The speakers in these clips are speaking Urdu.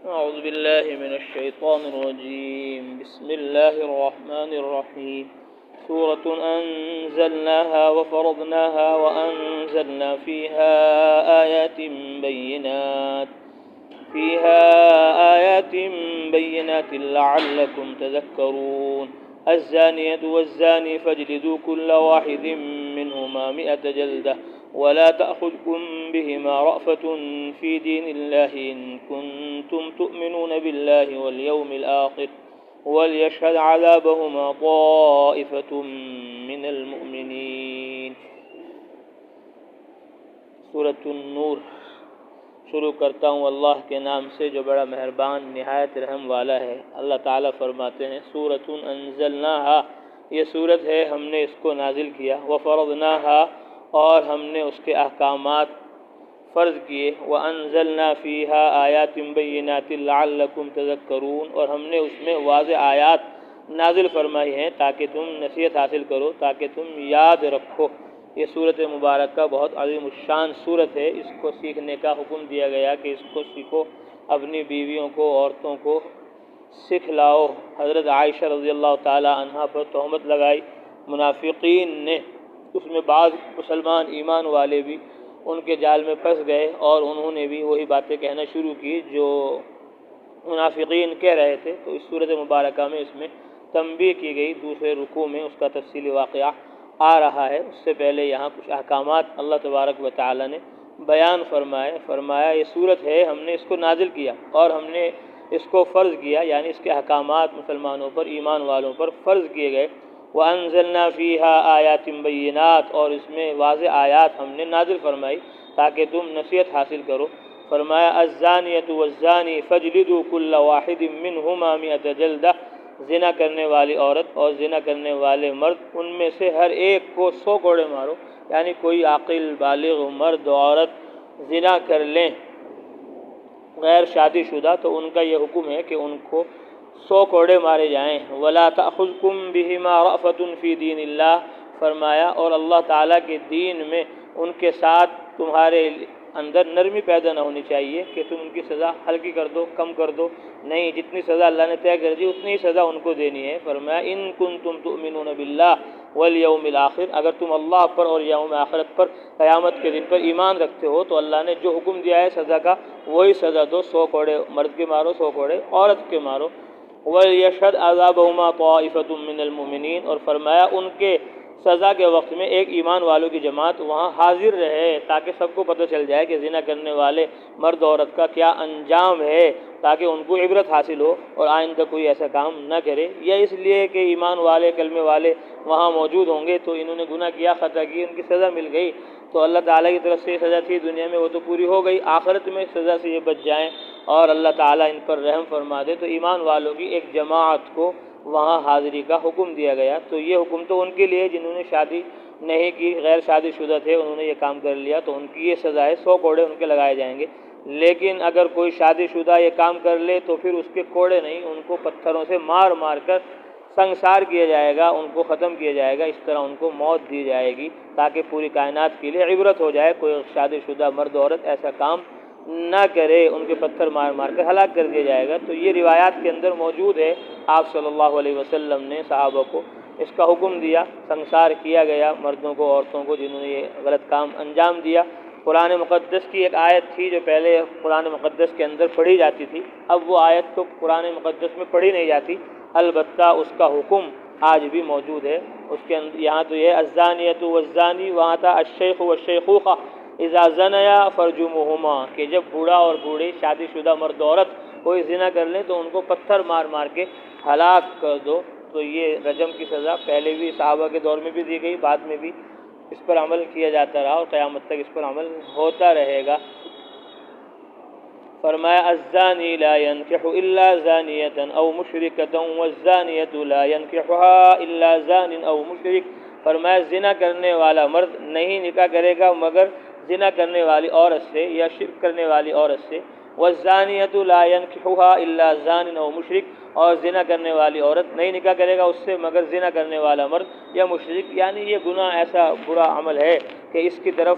أعوذ بالله من الشيطان الرجيم. بسم الله الرحمن الرحيم. سورة أنزلناها وفرضناها وأنزلنا فيها آيات بينات لعلكم تذكرون. الزانية والزاني فاجلدوا كل واحد منهما 100 جلدة ولا تأخذكم بهما رأفة في دين الله إن كنتم تؤمنون بالله واليوم الآخر وليشهد عذابهما طائفة من المؤمنين. سورة النور. شروع کرتا ہوں اللہ کے نام سے جو بڑا مہربان نہایت رحم والا ہے. اللہ تعالیٰ فرماتے ہیں سورۃ انزلناہا، یہ صورت ہے ہم نے اس کو نازل کیا، وفرضناہا، اور ہم نے اس کے احکامات فرض کیے، وانزلنا فیہا آیات بینات لعلکم تذکرون، اور ہم نے اس میں واضح آیات نازل فرمائی ہیں تاکہ تم نصیحت حاصل کرو، تاکہ تم یاد رکھو. یہ صورت مبارکہ بہت عظیم الشان صورت ہے. اس کو سیکھنے کا حکم دیا گیا کہ اس کو سیکھو، اپنی بیویوں کو، عورتوں کو سکھلاؤ. حضرت عائشہ رضی اللہ تعالی عنہا پر تہمت لگائی منافقین نے، اس میں بعض مسلمان ایمان والے بھی ان کے جال میں پھنس گئے اور انہوں نے بھی وہی باتیں کہنا شروع کی جو منافقین کہہ رہے تھے. تو اس صورت مبارکہ میں اس میں تنبیہ کی گئی. دوسرے رکوع میں اس کا تفصیلی واقعہ آ رہا ہے. اس سے پہلے یہاں کچھ احکامات اللہ تبارک و تعالی نے بیان فرمایا یہ صورت ہے ہم نے اس کو نازل کیا اور ہم نے اس کو فرض کیا، یعنی اس کے احکامات مسلمانوں پر، ایمان والوں پر فرض کیے گئے. وَأَنزَلْنَا فِيهَا آيَاتٍ بَيِّنَاتٍ، اور اس میں واضح آیات ہم نے نازل فرمائی تاکہ تم نصیحت حاصل کرو. فرمایا الزانیۃ والزانی فاجلدوا كل واحد منهما 100 جلدہ، زنا کرنے والی عورت اور زنا کرنے والے مرد، ان میں سے ہر ایک کو 100 کوڑے مارو. یعنی کوئی عاقل بالغ مرد و عورت زنا کر لیں غیر شادی شدہ تو ان کا یہ حکم ہے کہ ان کو 100 کوڑے مارے جائیں. ولا تأخذکم بہما رأفۃ فی دین اللہ، فرمایا اور اللہ تعالیٰ کے دین میں ان کے ساتھ تمہارے اندر نرمی پیدا نہ ہونی چاہیے کہ تم ان کی سزا ہلکی کر دو، کم کر دو. نہیں، جتنی سزا اللہ نے طے کر دی اتنی ہی سزا ان کو دینی ہے. فرمایا ان کنتم تؤمنون باللہ والیوم الآخر، اگر تم اللہ پر اور یوم آخرت پر، قیامت کے دن پر ایمان رکھتے ہو تو اللہ نے جو حکم دیا ہے سزا کا وہی سزا دو. 100 کوڑے مرد کے مارو، 100 کوڑے عورت کے مارو. وَلْيَشْهَدْ عَذَابَهُمَا طَائِفَةٌ مِّنَ الْمُؤْمِنِينَ، اور فرمایا ان کے سزا کے وقت میں ایک ایمان والوں کی جماعت وہاں حاضر رہے تاکہ سب کو پتہ چل جائے کہ زنا کرنے والے مرد عورت کا کیا انجام ہے، تاکہ ان کو عبرت حاصل ہو اور آئندہ کوئی ایسا کام نہ کرے. یا اس لیے کہ ایمان والے، کلمے والے وہاں موجود ہوں گے تو انہوں نے گناہ کیا، خطا کی، ان کی سزا مل گئی تو اللہ تعالیٰ کی طرف سے سزا تھی دنیا میں وہ تو پوری ہو گئی، آخرت میں سزا سے یہ بچ جائیں اور اللہ تعالیٰ ان پر رحم فرما دے. تو ایمان والوں کی ایک جماعت کو وہاں حاضری کا حکم دیا گیا. تو یہ حکم تو ان کے لیے جنہوں نے شادی نہیں کی، غیر شادی شدہ تھے، انہوں نے یہ کام کر لیا تو ان کی یہ سزا ہے، 100 کوڑے ان کے لگائے جائیں گے. لیکن اگر کوئی شادی شدہ یہ کام کر لے تو پھر اس کے کوڑے نہیں، ان کو پتھروں سے مار مار کر سنسار کیا جائے گا، ان کو ختم کیا جائے گا. اس طرح ان کو موت دی جائے گی تاکہ پوری کائنات کے لیے عبرت ہو جائے. کوئی شادی شدہ مرد عورت ایسا کام نہ کرے، ان کے پتھر مار مار کر ہلاک کر دیا جائے گا. تو یہ روایات کے اندر موجود ہے. آپ صلی اللہ علیہ وسلم نے صحابہ کو اس کا حکم دیا، سنسار کیا گیا مردوں کو، عورتوں کو جنہوں نے یہ غلط کام انجام دیا. قرآن مقدس کی ایک آیت تھی جو پہلے قرآن مقدس کے اندر پڑھی جاتی تھی، اب وہ آیت تو قرآن مقدس میں پڑھی نہیں جاتی، البتہ اس کا حکم آج بھی موجود ہے. اس کے اندر یہاں تو یہ الزانیۃ والزانی، وہاں تھا الشیخ والشیخوخہ اذا زنیا فرجمہما، کہ جب بوڑھا اور بوڑھی شادی شدہ مرد عورت کوئی زنا کر لیں تو ان کو پتھر مار مار کے ہلاک کر دو. تو یہ رجم کی سزا پہلے بھی صحابہ کے دور میں بھی دی گئی، بعد میں بھی اس پر عمل کیا جاتا رہا اور قیامت تک اس پر عمل ہوتا رہے گا. فرمایا الزانی لا ينكح الا زانیة او مشرکة والزانیة لا ينكحها الا زان او مشرک. فرمایا زنا کرنے والا مرد نہیں نکاح کرے گا مگر زنا کرنے والی عورت سے یا شرک کرنے والی عورت سے. والزانیة لا ينكحها الا زان او مشرک، اور زنا کرنے والی عورت نہیں نکاح کرے گا اس سے مگر زنا کرنے والا مرد یا مشرک. یعنی یہ گناہ ایسا برا عمل ہے کہ اس کی طرف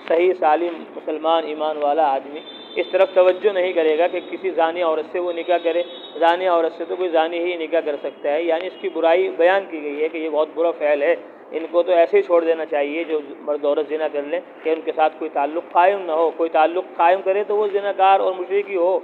صحیح سالم مسلمان ایمان والا آدمی اس طرف توجہ نہیں کرے گا کہ کسی زانی عورت سے وہ نکاح کرے. زانی عورت سے تو کوئی زانی ہی نکاح کر سکتا ہے. یعنی اس کی برائی بیان کی گئی ہے کہ یہ بہت برا فعل ہے, ان کو تو ایسے ہی چھوڑ دینا چاہیے جو مرد عورت زنا کر لیں کہ ان کے ساتھ کوئی تعلق قائم نہ ہو. کوئی تعلق قائم کرے تو وہ زناکار اور مشرک ہی ہو,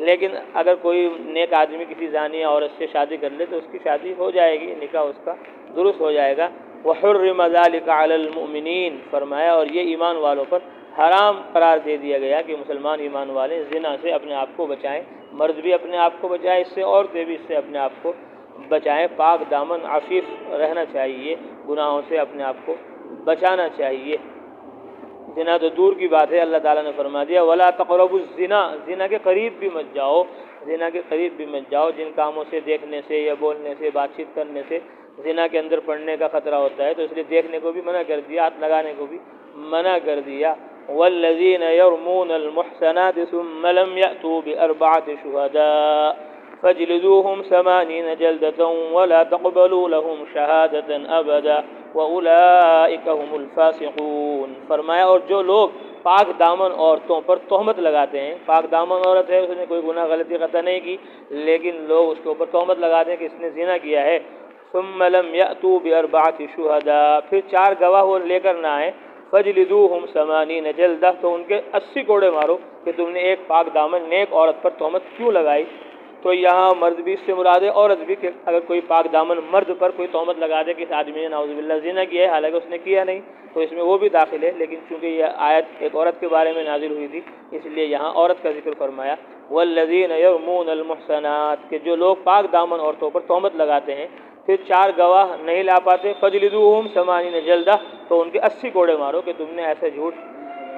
لیکن اگر کوئی نیک آدمی کسی زانی عورت سے شادی کر لے تو اس کی شادی ہو جائے گی, نکاح اس کا درست ہو جائے گا. وحرم ذلك على المؤمنین, فرمایا اور یہ ایمان والوں پر حرام قرار دے دیا گیا کہ مسلمان ایمان والے زنا سے اپنے آپ کو بچائیں. مرد بھی اپنے آپ کو بچائیں اس سے, عورتیں بھی اس سے اپنے آپ کو بچائیں. پاک دامن عفیف رہنا چاہیے, گناہوں سے اپنے آپ کو بچانا چاہیے. زنا تو دور کی بات ہے, اللہ تعالیٰ نے فرما دیا ولا تقربوا الزنا, زنا کے قریب بھی مت جاؤ, زنا کے قریب بھی مت جاؤ. جن کاموں سے, دیکھنے سے یا بولنے سے, بات چیت کرنے سے زنا کے اندر پڑنے کا خطرہ ہوتا ہے, تو اس لیے دیکھنے کو بھی منع کر دیا, ہاتھ لگانے کو بھی منع کر دیا. والذین یرمون المحصنات ثم لم یأتوا بأربعة شهداء فاجلدوهم 80 جلدة ولا تقبلوا لهم شهادة أبدا وأولئك هم الفاسقون. فرمایا اور جو لوگ پاک دامن عورتوں پر تہمت لگاتے ہیں, پاک دامن عورت ہے, اس نے کوئی گناہ غلطی خطا نہیں کی, لیکن لوگ اس کے اوپر تہمت لگاتے ہیں کہ اس نے زنا کیا ہے. ثم لم یأتوا بأربعة شهداء, پھر 4 گواہ وہ لے کر نہ آئے. فجلدوهم 80 جلدہ, تو ان کے 80 کوڑے مارو کہ تم نے ایک پاک دامن نیک عورت پر تہمت کیوں لگائی. تو یہاں مرد بھی اس سے مراد ہے, عورت بھی, کہ اگر کوئی پاک دامن مرد پر کوئی تہمت لگا دے کہ اس آدمی نے نعوذ باللہ زنا کیا ہے حالانکہ اس نے کیا نہیں, تو اس میں وہ بھی داخل ہے. لیکن چونکہ یہ آیت ایک عورت کے بارے میں نازل ہوئی تھی اس لیے یہاں عورت کا ذکر فرمایا. والذین یرمون المحصنات, کہ جو لوگ پاک دامن عورتوں پر تہمت لگاتے ہیں پھر 4 گواہ نہیں لا پاتے. فجلدوہم 80 جلدہ, تو ان کے 80 کوڑے مارو کہ تم نے ایسے جھوٹ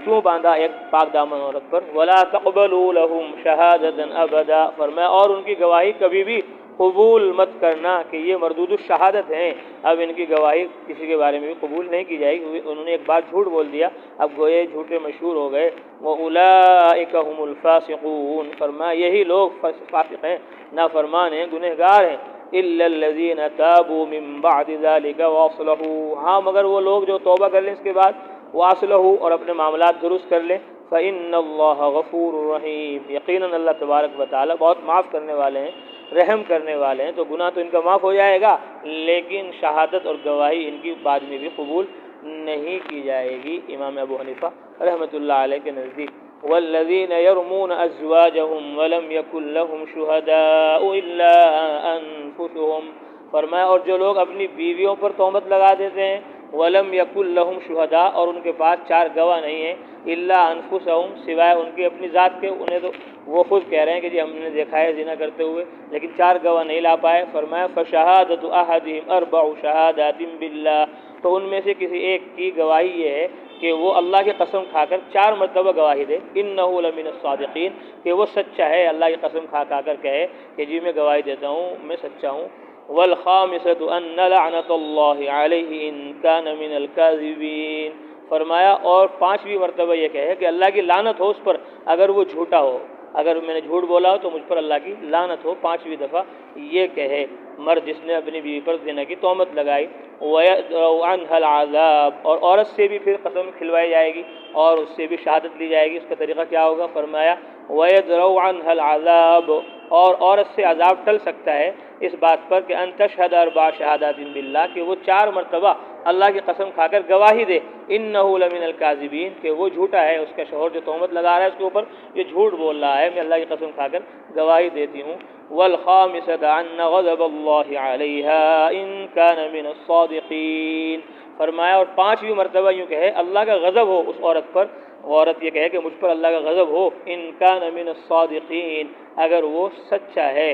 کیوں باندھا ایک پاک دامن عورت پر. ولا تقبلوا لهم شهادة ابدا, فرمایا اور ان کی گواہی کبھی بھی قبول مت کرنا کہ یہ مردود الشہادت ہیں, اب ان کی گواہی کسی کے بارے میں بھی قبول نہیں کی جائے گی. انہوں نے ایک بار جھوٹ بول دیا, اب گوئے جھوٹے مشہور ہو گئے. وَأُولَئِكَ هُمُ الْفَاسِقُونَ, فرمایا یہی لوگ فاسق ہیں, نافرمان ہیں, گنہگار ہیں. إِلَّا الَّذِينَ تَابُوا مِن بَعْدِ ذَلِكَ وَأَصْلَحُوا, ہاں مگر وہ لوگ جو توبہ کر لیں اس کے بعد, وَأَصْلَحُوا, اور اپنے معاملات درست کر لیں. فَإِنَّ اللَّهَ غَفُورٌ رَحِيمٌ, یقیناً اللہ تبارک و تعالی بہت معاف کرنے والے ہیں, رحم کرنے والے ہیں. تو گناہ تو ان کا معاف ہو جائے گا, لیکن شہادت اور گواہی ان کی بعد میں بھی قبول نہیں کی جائے گی. امام ابو حنیفہ رحمۃ اللہ علیہ کے نزدیک. والذین یرمون ازواجهم ولم یکن لهم شهداء الا انفسهم, فرمایا اور جو لوگ اپنی بیویوں پر تہمت لگا دیتے ہیں, ولم یکن لهم شهداء, اور ان کے پاس 4 گواہ نہیں ہیں, الا انفسهم, سوائے ان کی اپنی ذات کے, انہیں تو وہ خود کہہ رہے ہیں کہ جی ہم نے دیکھا ہے زنا کرتے ہوئے, لیکن 4 گواہ نہیں لا پائے. فرمایا فشہادۃ احدہم 4 شہادات باللہ, تو ان میں سے کسی ایک کی گواہی یہ ہے کہ وہ اللہ کی قسم کھا کر 4 مرتبہ گواہی دے, انہ لمن الصادقین, کہ وہ سچا ہے, اللہ کی قسم کھا کر کہے کہ جی میں گواہی دیتا ہوں, میں سچا ہوں. والخامسۃ ان لعنۃ اللہ علیہ ان کان من الکاذبین, فرمایا اور 5ویں مرتبہ یہ کہے کہ اللہ کی لعنت ہو اس پر اگر وہ جھوٹا ہو, اگر میں نے جھوٹ بولا ہو تو مجھ پر اللہ کی لعنت ہو. 5ویں دفعہ یہ کہے مرد جس نے اپنی بیوی پر زنا کی تہمت لگائی. وَيَدْرَوْ عَنْهَا الْعَذَابِ, اور عورت سے بھی پھر قسم کھلوائی جائے گی اور اس سے بھی شہادت لی جائے گی. اس کا طریقہ کیا ہوگا؟ فرمایا وَيَدْرَوْ عَنْهَا الْعَذَابِ, اور عورت سے عذاب ٹل سکتا ہے اس بات پر کہ ان تشہد 4 شہادات باللہ, کہ وہ 4 مرتبہ اللہ کی قسم کھا کر گواہی دے, انہ لمن الکاذبین, کہ وہ جھوٹا ہے, اس کا شوہر جو تہمت لگا رہا ہے اس کے اوپر یہ جھوٹ بول رہا ہے, میں اللہ کی قسم کھا کر گواہی دیتی ہوں. والخامسۃ ان غضب اللہ علیہا ان کان من الصادقین, فرمایا اور 5ویں مرتبہ یوں کہے اللہ کا غضب ہو اس عورت پر, عورت یہ کہے کہ مجھ پر اللہ کا غضب ہو, ان کان من الصادقین, اگر وہ سچا ہے.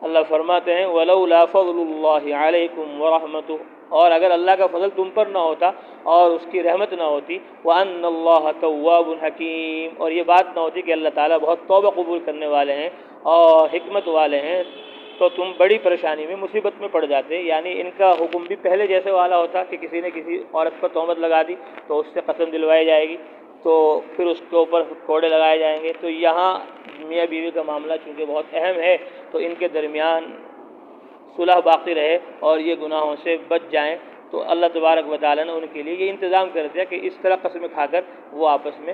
اللہ فرماتے ہیں ولولا فضل اللہ علیکم ورحمتہ, اور اگر اللہ کا فضل تم پر نہ ہوتا اور اس کی رحمت نہ ہوتی, وَأَنَّ اللَّهَ تَوَّابٌ حَكِيمٌ, اور یہ بات نہ ہوتی کہ اللہ تعالیٰ بہت توبہ قبول کرنے والے ہیں اور حکمت والے ہیں, تو تم بڑی پریشانی میں, مصیبت میں پڑ جاتے. یعنی ان کا حکم بھی پہلے جیسے والا ہوتا کہ کسی نے کسی عورت پر تہمت لگا دی تو اس سے قسم دلوائی جائے گی, تو پھر اس کے اوپر کوڑے لگائے جائیں گے. تو یہاں میاں بیوی کا معاملہ چونکہ بہت اہم ہے تو ان کے درمیان صلح باقی رہے اور یہ گناہوں سے بچ جائیں, تو اللہ تبارک و تعالیٰ نے ان کے لیے یہ انتظام کر دیا کہ اس طرح قسم کھا کر وہ آپس میں